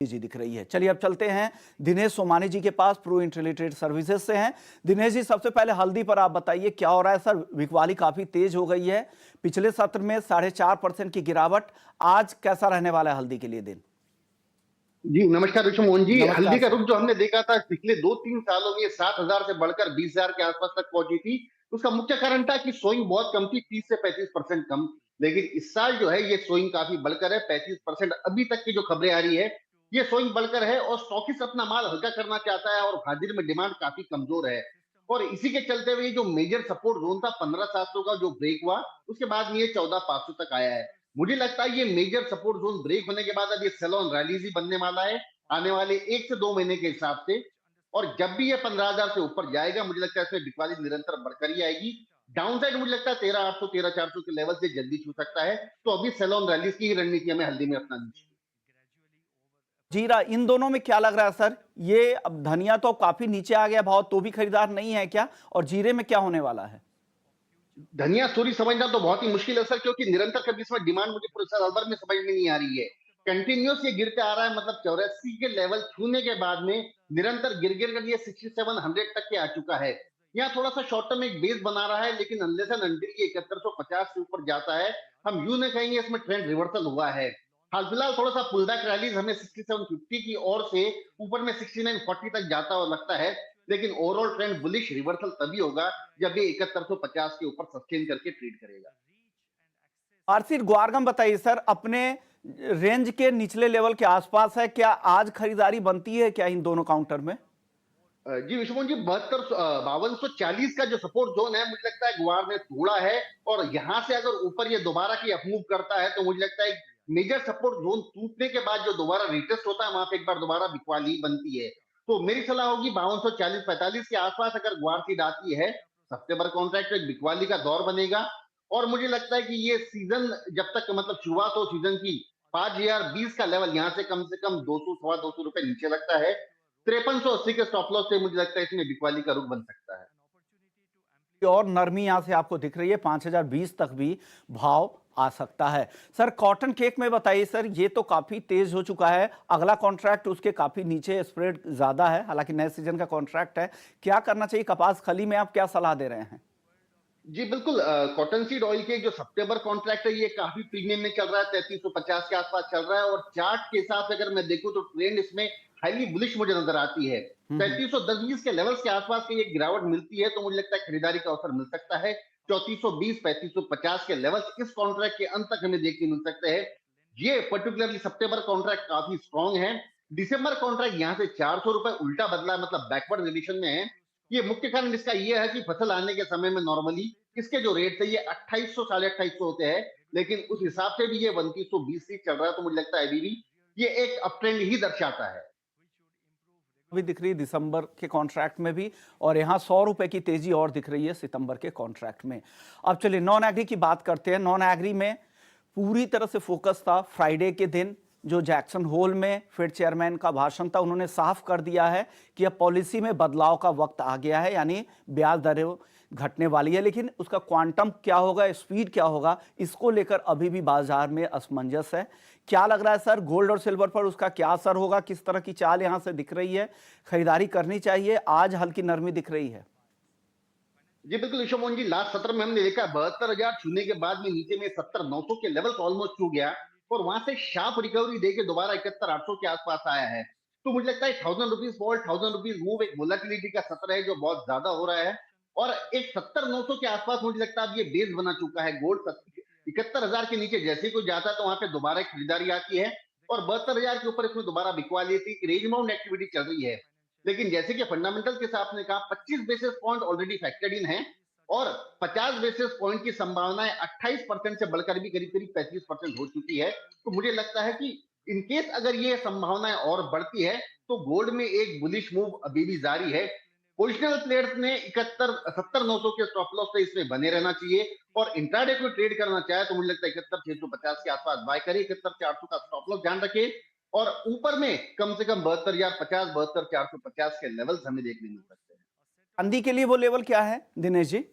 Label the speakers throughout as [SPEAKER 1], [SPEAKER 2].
[SPEAKER 1] जी दिख रही है। चलिए अब चलते हैं दिनेश सोमानी जी के पास, प्रो इंटेलिजेंट सर्विसेज से हैं। दिनेश जी, सबसे पहले हल्दी पर आप बताइए क्या हो रहा है। सर, बिकवाली काफी तेज हो गई है, पिछले सत्र में 4.5% की गिरावट। आज कैसा रहने वाला है हल्दी के लिए दिन?
[SPEAKER 2] जी नमस्कार ऋषि मोहन जी।
[SPEAKER 1] नमस्कार
[SPEAKER 2] हल्दी का
[SPEAKER 1] सर।
[SPEAKER 2] रुख जो हमने देखा था पिछले 2-3 सालों में 7,000 से बढ़कर 20,000 के आसपास तक पहुंची थी। उसका मुख्य कारण था कि सोइंग बहुत कम थी, 30 से 35% कम। लेकिन इस साल जो है ये सोइंग काफी बढ़कर है, 35% अभी तक की जो खबरें आ रही है ये सोइंग बढ़कर है। और स्टॉकिस्ट अपना माल हल्का करना चाहता है और हाजिर में डिमांड काफी कमजोर है। और इसी के चलते हुए जो मेजर सपोर्ट जोन था 15,700 का जो ब्रेक हुआ, उसके बाद में ये 14,500 तक आया है। मुझे लगता है ये मेजर सपोर्ट जोन ब्रेक होने के बाद अब ये सेल ऑन रैलीज ही बनने वाला है आने वाले 1 से 2 महीने के हिसाब से। और जब भी ये 15,000 से ऊपर जाएगा मुझे लगता है इसमें बिकवाली निरंतर बढ़कर ही आएगी। डाउन साइड मुझे लगता है 13,800 13,400 के लेवल से जल्दी छू सकता है। तो अभी सेल ऑन रैलीज की ही रणनीति हमें हल्दी में अपनानी चाहिए।
[SPEAKER 1] जीरा, इन दोनों में क्या लग रहा है सर? ये अब धनिया तो काफी नीचे आ गया भाव, तो भी खरीदार नहीं है क्या? और जीरे में क्या होने वाला है?
[SPEAKER 2] धनिया स्टोरी समझना तो बहुत ही मुश्किल है सर, क्योंकि निरंतर कभी इसमें डिमांड मुझे पूरे साल भर में समझ में नहीं आ रही है। कंटिन्यूस ये गिरते आ रहा है, मतलब 84 के लेवल छूने के बाद में निरंतर गिर गिर कर ये 6700 तक के आ चुका है। यहाँ थोड़ा सा शॉर्ट टर्म एक बेस बना रहा है, लेकिन अनलेस एंड अनटिल ये 7150 से ऊपर जाता है, हम यूं नहीं कहेंगे इसमें ट्रेंड रिवर्सल हुआ है। हाल फिलहाल थोड़ा सा पुल बैक रैलीज हमें 6750 की ओर से ऊपर में 6940 तक जाता हुआ लगता है। लेकिन ओवरऑल ट्रेंड बुलिश रिवर्सल तभी होगा जब ये 7150 के ऊपर सस्टेन करके ट्रेड करेगा।
[SPEAKER 1] आरसी ग्वारगम बताइए सर, अपने रेंज के निचले लेवल के आसपास है क्या? आज खरीदारी बनती है क्या इन दोनों काउंटर में?
[SPEAKER 2] जी विश्वमोहन जी, 5240 का जो सपोर्ट जोन है मुझे लगता है गुआर ने तोड़ा है। और यहाँ से अगर ऊपर ये दोबारा की अपमूव करता है तो मुझे लगता है मेजर सपोर्ट जोन टूटने के बाद जो दोबारा रिटेस्ट होता है वहां पे एक बार दोबारा बिकवाली बनती है। तो मेरी सलाह होगी 5240-45 के आसपास अगर गुआर सीड आती है, हफ्ते भर कॉन्ट्रैक्ट एक बिकवाली का दौर बनेगा। और मुझे लगता है कि ये सीजन जब तक मतलब शुरुआत हो सीजन की, 5020 का लेवल यहाँ से कम 200 सवा 200 रुपए नीचे लगता है। 5380 के स्टॉप लॉस से मुझे लगता है इसमें बिकवाली का रुख बन सकता है।
[SPEAKER 1] और नरमी यहां से आपको दिख रही है, 5020 तक भी भाव आ सकता है। सर, कॉटन केक में बताइए सर, ये तो काफी तेज हो चुका है, अगला कॉन्ट्रैक्ट उसके काफी नीचे, स्प्रेड ज्यादा है, हालांकि नए सीजन का कॉन्ट्रैक्ट है। क्या करना चाहिए कपास खली में? आप क्या सलाह दे रहे हैं?
[SPEAKER 2] जी बिल्कुल, कॉटन सीड ऑयल के जो सितंबर कॉन्ट्रैक्ट है ये काफी प्रीमियम में चल रहा है, 3350 के आसपास चल रहा है। और चार्ट के हिसाब से अगर मैं देखूं तो ट्रेंड इसमें हाईली बुलिश मुझे नजर आती है।
[SPEAKER 1] हम्म।
[SPEAKER 2] 3310-20 के लेवल्स के आसपास की ये गिरावट मिलती है तो मुझे लगता है खरीदारी का अवसर मिल सकता है। 3420 3550 के लेवल्स इस कॉन्ट्रैक्ट के अंत तक हमें देखने मिल सकते हैं। ये पर्टिकुलरली सितंबर कॉन्ट्रैक्ट काफी स्ट्रॉन्ग है। दिसंबर कॉन्ट्रैक्ट यहाँ से 400 रुपए उल्टा बदला, मतलब बैकवर्ड रिलेशन में है। ये मुख्य कारण इसका ये है कि फसल आने के समय में नॉर्मली इसके जो रेट थे ये 2800 2850 होते हैं। लेकिन उस हिसाब से भी ये 2920 ही चल रहा है, तो मुझे लगता है अभी भी ये एक अप ट्रेंड ही दर्शाता है।
[SPEAKER 1] भी दिख रही है दिसंबर के कॉन्ट्रैक्ट में भी, और यहाँ 100 रुपए की तेजी और दिख रही है सितंबर के कॉन्ट्रैक्ट में। अब चलिए नॉन एग्री की बात करते हैं। नॉन एग्री में पूरी तरह से फोकस था फ्राइडे के दिन, जो जैक्सन होल में फेड चेयरमैन का भाषण था। उन्होंने साफ कर दिया है कि अब पॉलिसी में बदलाव का वक्त आ गया है, यानी ब्याज दरें घटने वाली है। लेकिन उसका क्वांटम क्या होगा, स्पीड क्या होगा, इसको लेकर अभी भी बाजार में असमंजस है। क्या लग रहा है सर, गोल्ड और सिल्वर पर उसका क्या असर होगा? किस तरह की चाल यहां से दिख रही है? खरीदारी करनी चाहिए? आज हल्की नरमी दिख रही है।
[SPEAKER 2] जी बिल्कुल ऋषभ मोहन जी, लास्ट सत्र में हमने देखा 72,000 छूने के बाद में नीचे में 70,900 के लेवल ऑलमोस्ट छू गया। और वहां से शार्प रिकवरी देके दोबारा 71,800 के आसपास आया है। तो मुझे लगता है 1000 रुपीज फॉल 1000 रुपीज मूव एक वोलेटिलिटी का सत्र है जो बहुत ज्यादा हो रहा है। और एक 70,900 के आसपास मुझे लगता है अब ये बेस बना चुका है। गोल्ड 71,000 के नीचे जैसे ही कोई जाता है तो वहां पे दोबारा एक खरीदारी आती है। और 72,000 के ऊपर इसमें दोबारा बिकवा लेती रेंज बाउंड एक्टिविटी चल रही है। लेकिन जैसे कि फंडामेंटल के साथ ने कहा 25 बेसिस पॉइंट ऑलरेडी फैक्टर्ड इन है। और 50 बेसिस पॉइंट की संभावनाएं 28% से बढ़कर भी करीब करीब 35% हो चुकी है। तो मुझे लगता है कि इनकेस अगर ये संभावनाएं और बढ़ती है तो गोल्ड में एक बुलिश मूव अभी भी जारी है। पोजिशनल प्लेयर्स ने 71 70 900 के स्टॉप लॉस से इसमें बने रहना चाहिए। और इंट्राडे को ट्रेड करना चाहे तो मुझे लगता है 71,650 के आसपास बाय करे, 71,400 का स्टॉप लॉस ध्यान रखे। और ऊपर में कम से कम 72,050 72,450 के लेवल्स हमें देखने मिल सकते हैं।
[SPEAKER 1] चांदी के लिए वो लेवल क्या है दिनेश जी?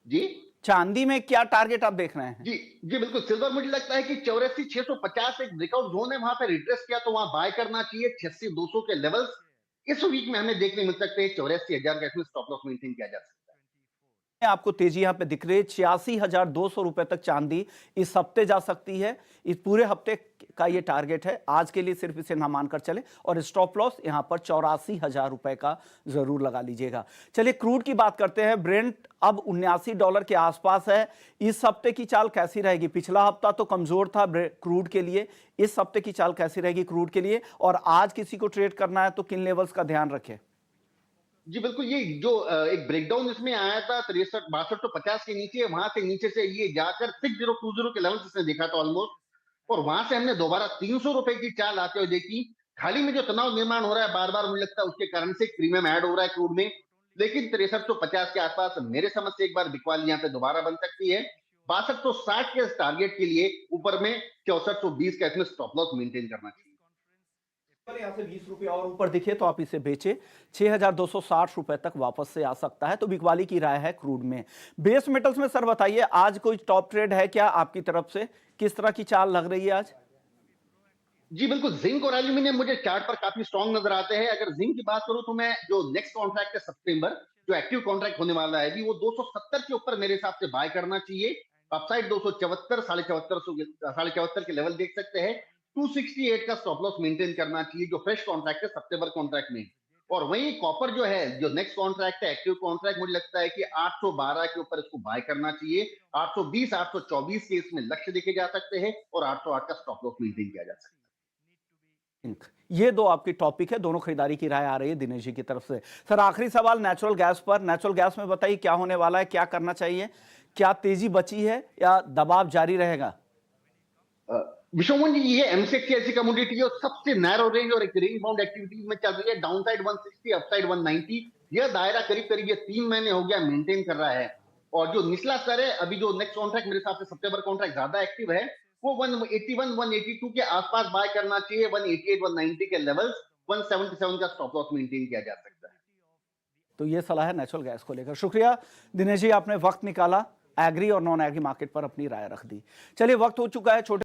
[SPEAKER 2] जी।
[SPEAKER 1] चांदी में क्या टारगेट आप देख रहे हैं?
[SPEAKER 2] जी, जी बिल्कुल। सिल्वर मुझे लगता है कि 84,650 एक ब्रेकआउट ज़ोन है, वहाँ पे रिट्रेस किया तो वहाँ बाय करना चाहिए। 86,200 के लेवल्स इस वीक में हमें देखने मिल सकते हैं। 84,000 का इसमें स्टॉप लॉस मेंटेन किया जा सकता है।
[SPEAKER 1] आपको तेजी यहां पे दिख रही है 86,200 रुपए तक चांदी इस हफ्ते जा सकती है। इस पूरे हफ्ते का ये टारगेट है, आज के लिए सिर्फ इसे ना मानकर चले। और स्टॉप लॉस यहां पर 84,000 रुपए का जरूर लगा लीजिएगा। चलिए क्रूड की बात करते हैं। ब्रेंट अब $79 के आसपास है। इस हफ्ते की चाल कैसी रहेगी? पिछला हफ्ता तो कमजोर था क्रूड के लिए, इस हफ्ते की चाल कैसी रहेगी क्रूड के लिए? और आज किसी को ट्रेड करना है तो किन लेवल्स का ध्यान रखें?
[SPEAKER 2] जी बिल्कुल, ये जो एक ब्रेकडाउन इसमें आया था 63 6250 के नीचे, वहां से नीचे से ये जाकर 6020 के लेवल इसने देखा था ऑलमोस्ट, और वहां से हमने दोबारा 300 रुपए की चाल आते हुए देखी। खाली में जो तनाव निर्माण हो रहा है बार बार, मुझे लगता है उसके कारण से प्रीमियम ऐड हो रहा है क्रूड में। लेकिन 6350 के आसपास मेरे समझ से एक बार बिकवाली यहाँ पे दोबारा बन सकती है। 6260 के टारगेट के लिए ऊपर में 6420 का इसमें स्टॉप लॉस मेंटेन करना चाहिए।
[SPEAKER 1] यहाँ से 20 रुपए और ऊपर दिखे तो आप इसे बेचे। 6,260 रुपए तक वापस से आ सकता है, तो बिकवाली की राय है क्रूड में। बेस मेटल्स में सर बताइए, आज कोई टॉप ट्रेड है क्या आपकी तरफ से? किस तरह की चाल लग रही है आज?
[SPEAKER 2] जी बिल्कुल, जिंक और एल्यूमिनियम मुझे चार्ट पर काफी स्ट्रांग नजर आते हैं। अगर जिंक की बात करूं तो मैं जो नेक्स्ट कॉन्ट्रैक्ट है सितंबर, जो एक्टिव कॉन्ट्रैक्ट होने वाला है, भी वो 270 के ऊपर मेरे हिसाब से बाय करना चाहिए। अपसाइड 274 साढ़े चौहत्तर के लेवल देख सकते हैं। 268 का स्टॉप लॉस मेंटेन करना चाहिए, जो फ्रेश कॉन्ट्रैक्ट है सितंबर कॉन्ट्रैक्ट में। और वहीं कॉपर जो है, जो नेक्स्ट कॉन्ट्रैक्ट है एक्टिव कॉन्ट्रैक्ट, मुझे लगता है कि 812 के ऊपर इसको बाय करना चाहिए। 820 824 के इसमें लक्ष्य देखे जा सकते हैं, और 808 का स्टॉप लॉस मेंटेन किया जा सकता है।
[SPEAKER 1] ये दो आपकी टॉपिक है, दोनों खरीदारी की राय आ रही है दिनेश जी की तरफ से। सर आखिरी सवाल नेचुरल गैस पर। नेचुरल गैस में बताइए क्या होने वाला है, क्या करना चाहिए? क्या तेजी बची है या दबाव जारी रहेगा?
[SPEAKER 2] विश्वमोहन जी, ये एमसेक्स की ऐसी कमोडिटी है और सबसे नैरो रेंज और एक रेंज बाउंड एक्टिविटीज में चल रही है। Downside 160, upside 190। यह दायरा करीब करीब ये 3 महीने हो गया मेंटेन कर रहा है। और जो निचला स्तर है, अभी जो नेक्स्ट कॉन्ट्रैक्ट मेरे हिसाब से सितंबर कॉन्ट्रैक्ट ज्यादा एक्टिव है, वो 181 182 के आसपास बाय करना चाहिए। 188 190 के लेवल्स, 177 का स्टॉप लॉस मेंटेन किया जा सकता है।
[SPEAKER 1] तो ये सलाह है नेचुरल गैस को लेकर। शुक्रिया दिनेश जी, आपने वक्त निकाला, एग्री और नॉन एग्री मार्केट पर अपनी राय रख दी। चलिए वक्त हो चुका है छोटे